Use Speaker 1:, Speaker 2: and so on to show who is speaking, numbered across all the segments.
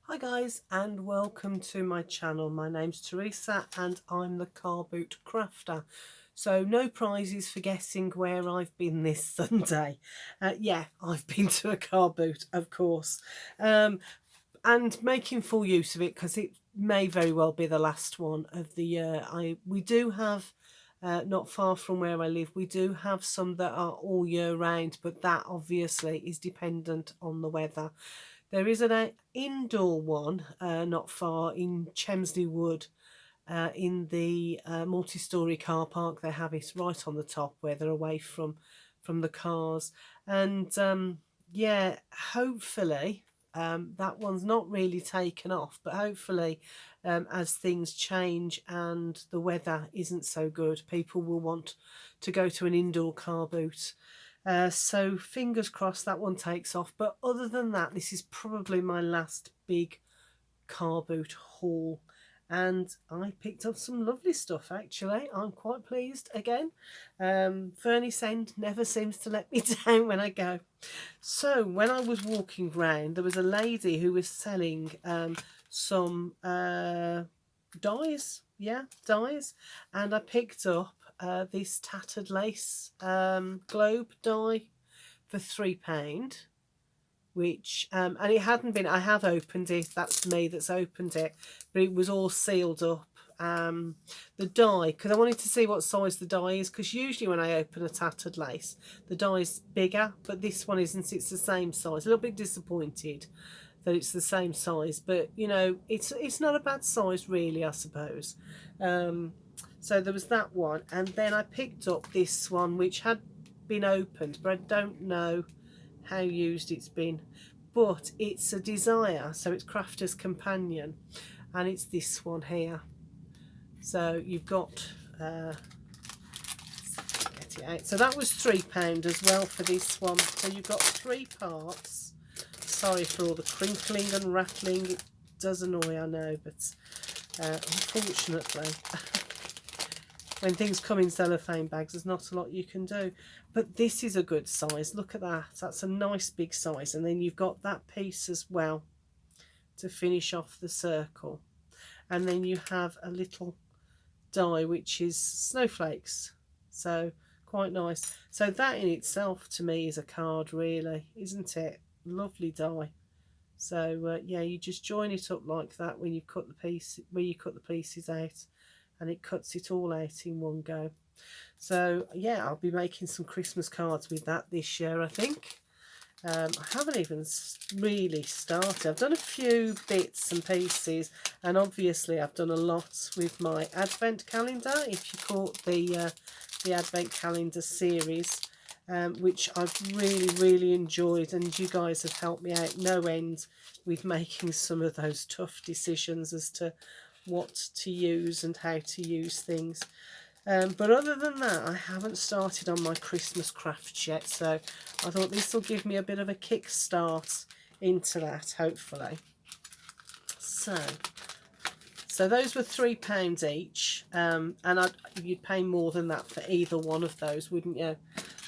Speaker 1: Hi guys, and welcome to my channel. My name's Teresa and I'm the car boot crafter. So no prizes for guessing where I've been this Sunday. Yeah, I've been to a car boot, of course, and making full use of it because it may very well be the last one of the year. We do have not far from where I live, we do have some that are all year round, but that obviously is dependent on the weather. There is an indoor one not far in Chelmsley Wood, in the multi-storey car park. They have it right on the top where they're away from the cars, and yeah, hopefully that one's not really taken off, but hopefully as things change and the weather isn't so good, people will want to go to an indoor car boot. So fingers crossed that one takes off. But other than that, this is probably my last big car boot haul. And I picked up some lovely stuff, actually. I'm quite pleased again. Furness End never seems to let me down when I go. So when I was walking round, there was a lady who was selling some dies. Yeah, dies. And I picked up this tattered lace globe die for £3, which and it hadn't been, I have opened it, that's me that's opened it, but it was all sealed up. The die, because I wanted to see what size the die is, because usually when I open a tattered lace the die is bigger, but this one isn't. It's the same size. A little bit disappointed that it's the same size, but you know, it's not a bad size really, I suppose. So there was that one, and then I picked up this one which had been opened, but I don't know how used it's been. But it's a Desire, so it's Crafter's Companion, and it's this one here. So you've got get it out. So that was £3 as well for this one. So you've got 3 parts. Sorry for all the crinkling and rattling. It does annoy, I know, but unfortunately when things come in cellophane bags, there's not a lot you can do. But this is a good size. Look at that. That's a nice big size. And then you've got that piece as well to finish off the circle. And then you have a little die which is snowflakes. So quite nice. So that in itself to me is a card, really, isn't it? Lovely die. So yeah, you just join it up like that when you cut the piece, where you cut the pieces out, and it cuts it all out in one go. So yeah, I'll be making some Christmas cards with that this year, I think. I haven't even really started. I've done a few bits and pieces, and obviously I've done a lot with my advent calendar, if you caught the advent calendar series, which I've really enjoyed, and you guys have helped me out no end with making some of those tough decisions as to what to use and how to use things. But other than that, I haven't started on my Christmas crafts yet, so I thought this will give me a bit of a kickstart into that, hopefully. So those were £3 each, and you'd pay more than that for either one of those, wouldn't you?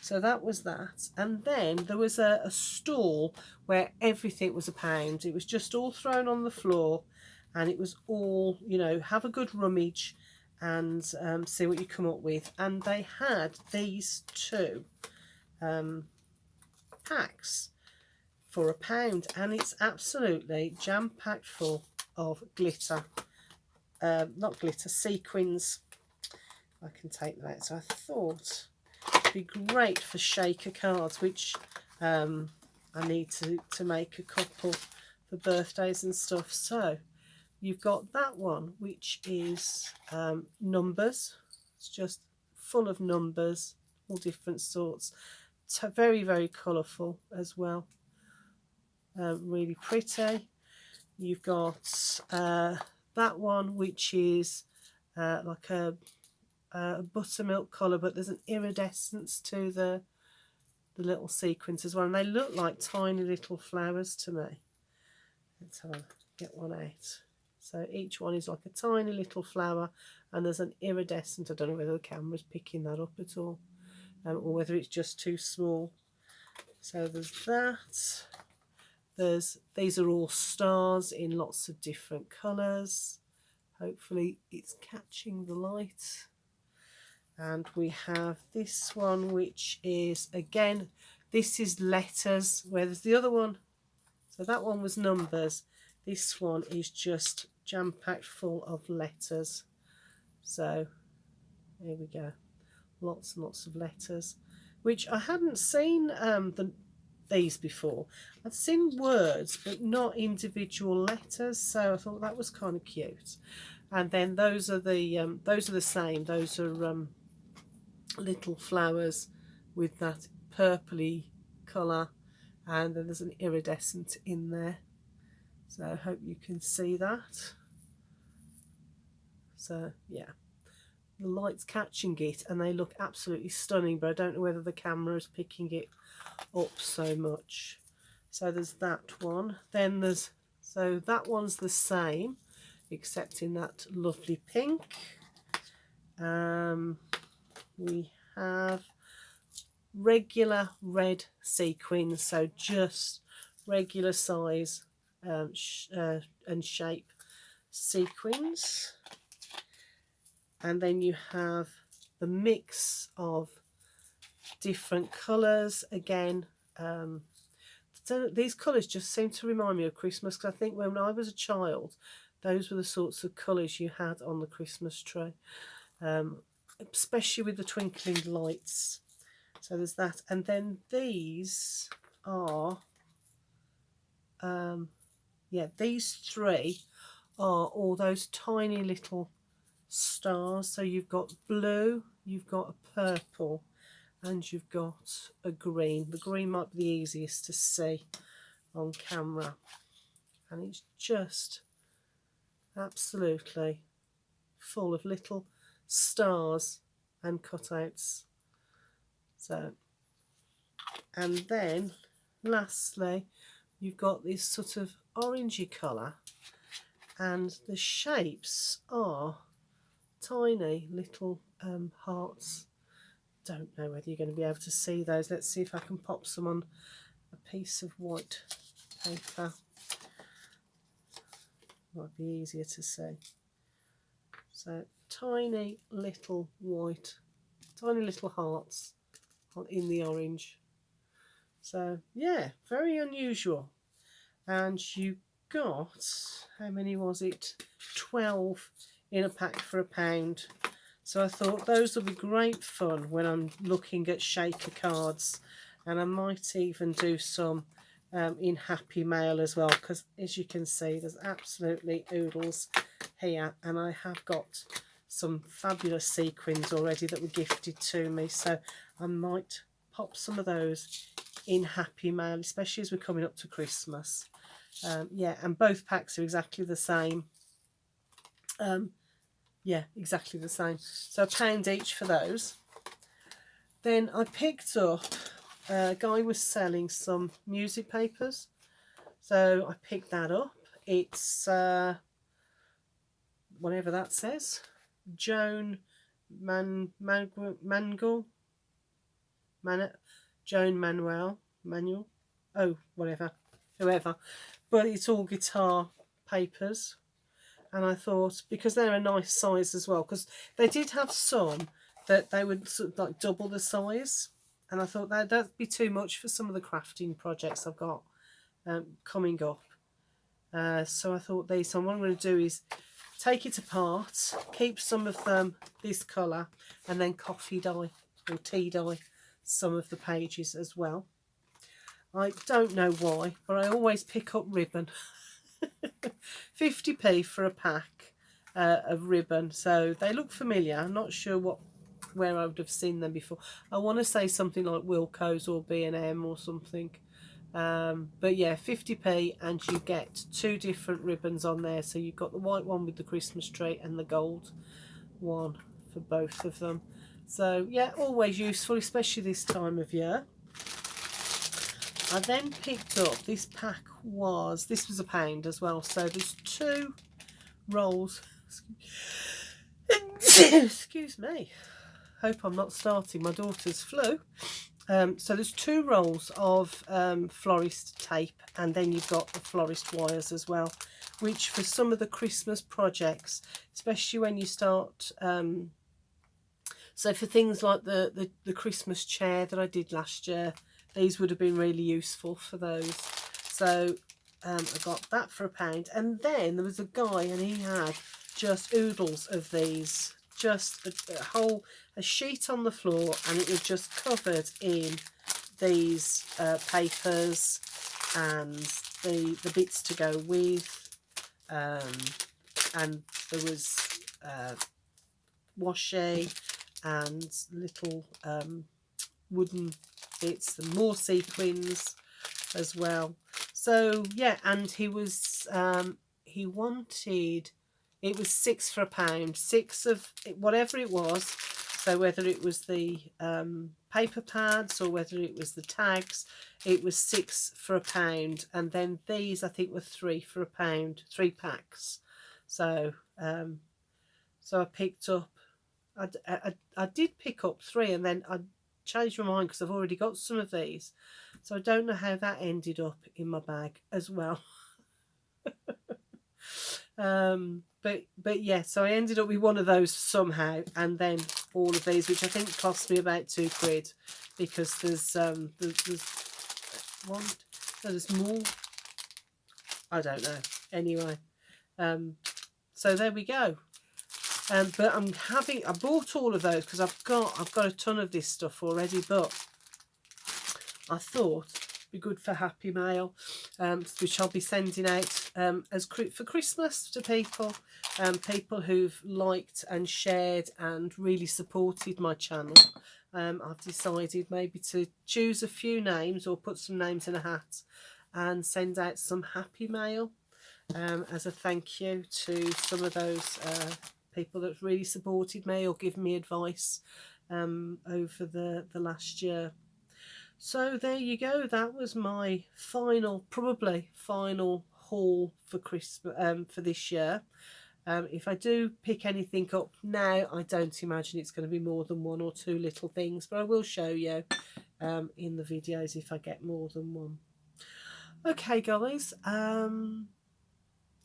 Speaker 1: So that was that. And then there was a stall where everything was £1. It was just all thrown on the floor, and it was all, you know, have a good rummage and see what you come up with. And they had these 2 packs for £1, and it's absolutely jam-packed full of glitter. Not glitter, sequins. I can take that out. So I thought it'd be great for shaker cards, which I need to make a couple for birthdays and stuff. So you've got that one, which is numbers. It's just full of numbers, all different sorts. It's very colourful as well. Really pretty. You've got that one, which is like a buttermilk colour, but there's an iridescence to the little sequins as well, and they look like tiny little flowers to me. Let's have a get one out. So each one is like a tiny little flower, and there's an iridescent. I don't know whether the camera's picking that up at all, or whether it's just too small. So there's that. These are all stars in lots of different colours. Hopefully it's catching the light. And we have this one, which is, again, this is letters, whereas the other one, so that one was numbers. This one is just jam-packed full of letters. So here we go. Lots and lots of letters, which I hadn't seen these before. I'd seen words, but not individual letters. So I thought that was kind of cute. And then those are the same. Those are little flowers with that purpley colour, and then there's an iridescent in there. So I hope you can see that. So yeah, the light's catching it and they look absolutely stunning, but I don't know whether the camera is picking it up so much. So there's that one. Then there's, so that one's the same except in that lovely pink. We have regular red sequins, so just regular size and shape sequins. And then you have the mix of different colours again. These colours just seem to remind me of Christmas, because I think when I was a child, those were the sorts of colours you had on the Christmas tree, especially with the twinkling lights. So there's that. And then these are, these three are all those tiny little stars. So you've got blue, you've got a purple, and you've got a green. The green might be the easiest to see on camera, and it's just absolutely full of little stars and cutouts. So, and then lastly you've got this sort of orangey colour, and the shapes are tiny little hearts. Don't know whether you're going to be able to see those. Let's see if I can pop some on a piece of white paper. Might be easier to see. So tiny little white, tiny little hearts in the orange. So yeah, very unusual. And you got, how many was it? 12 in a pack for £1. So I thought those will be great fun when I'm looking at shaker cards, and I might even do some in Happy Mail as well, because as you can see there's absolutely oodles here, and I have got some fabulous sequins already that were gifted to me, so I might pop some of those in Happy Mail, especially as we're coming up to Christmas. Yeah, and both packs are exactly the same. Yeah, exactly the same. So £1 each for those. Then I picked up, a guy was selling some music papers, so I picked that up. It's whatever that says, Joan Manuel, oh whatever, whoever, but it's all guitar papers. And I thought, because they're a nice size as well, because they did have some that they would sort of like double the size, and I thought that'd be too much for some of the crafting projects I've got coming up. So I thought these, so what I'm going to do is take it apart, keep some of them this colour, and then coffee dye or tea dye some of the pages as well. I don't know why, but I always pick up ribbon. 50p for a pack of ribbon, so they look familiar. I'm not sure where I would have seen them before. I want to say something like Wilko's or B&M or something, but yeah, 50p, and you get 2 different ribbons on there. So you've got the white one with the Christmas tree and the gold one for both of them. So yeah, always useful, especially this time of year. I then picked up, this pack was, this was £1 as well, so there's 2 rolls, excuse me, hope I'm not starting my daughter's flu, So there's 2 rolls of florist tape, and then you've got the florist wires as well, which for some of the Christmas projects, especially when you start, so for things like the Christmas chair that I did last year, these would have been really useful for those. So I got that for £1, and then there was a guy and he had just oodles of these, just a sheet on the floor, and it was just covered in these papers and the bits to go with, and there was washi and little wooden bits and more sequins as well. So yeah, and he wanted, it was 6 for £1, 6 of whatever it was. So whether it was the paper pads or whether it was the tags, it was 6 for £1. And then these, I think, were 3 for £1, 3 packs. So so I picked up, I did pick up 3, and then I changed my mind because I've already got some of these. So I don't know how that ended up in my bag as well. But yeah, so I ended up with one of those somehow, and then all of these, which I think cost me about £2, because there's one, there's more, I don't know, anyway. So there we go. But I bought all of those because I've got a ton of this stuff already, but I thought it'd be good for Happy Mail, which I'll be sending out for Christmas to people, people who've liked and shared and really supported my channel. I've decided maybe to choose a few names or put some names in a hat and send out some Happy Mail as a thank you to some of those people that really supported me or given me advice over the last year. So there you go. That was my probably final haul for Christmas for this year. If I do pick anything up now, I don't imagine it's going to be more than 1 or 2 little things, but I will show you in the videos if I get more than one. Okay, guys.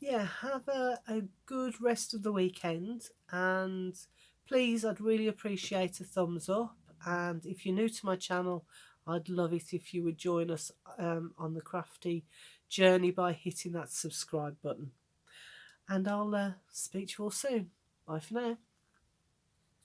Speaker 1: Yeah, have a good rest of the weekend, and please, I'd really appreciate a thumbs up, and if you're new to my channel, I'd love it if you would join us on the crafty journey by hitting that subscribe button, and I'll speak to you all soon. Bye for now.